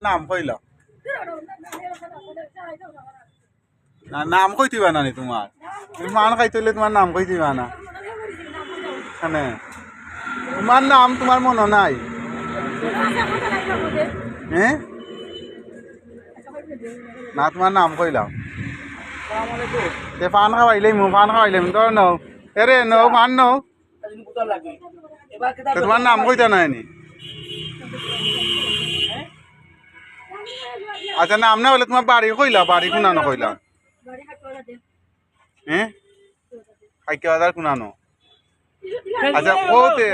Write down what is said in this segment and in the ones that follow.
নাম কইল না নাম কই দিবা না নি তোমার তুমি মান খাইতে হইলে তোমার নাম কই দিবা না মানে তোমার নাম তোমার মনে নাই হ্যাঁ না তোমার নাম কইলাম পান খাওয়াইলাম পান খাওয়াইলাম তো নৌ এরে নৌ পান নৌ তোমার নাম কইতা নাই নি আচ্ছা নাম না হলে তোমার বাড়ি কইলা বাড়ি কোনানো কইলা হ্যাঁ খাইকে বাজার কোনানো আচ্ছা কোতে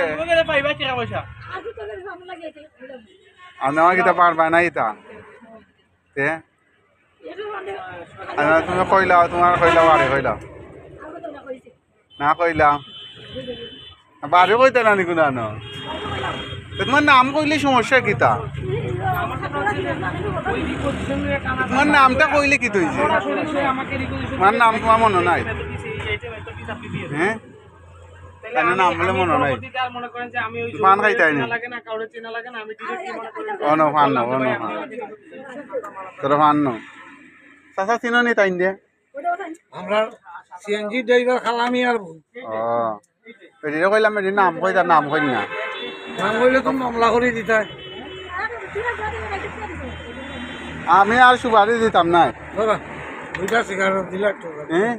আমার কিতা পারবা না ইতা তে তুমি কইলা তোমার কইলা বাড়ি কইলা না কইলা বাড়ি কইতা না নি কোনানো তোমার নাম কইলে সমস্যা কিতা তোমার নামটা কইলে কি তুইছে তোমার নাম তোমার মনে নাই হ্যাঁ নাম বলে মনে নাই পান খাইতাই নি অন পান ন অন তোর পান ন চাচা চিনো নি তাই দিয়ে আমরা সিএনজি ড্রাইভার খালামি আর ও এদিকে কইলাম এদিকে নাম কই তার নাম কই না নাম কইলে তো মামলা করে দিতে আমি আর সুপারি দিতাম না দাদা দুইটা সিগারেট দিলে হ্যাঁ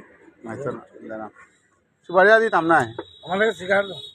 সুপারি দিতাম না আমার সিগারেট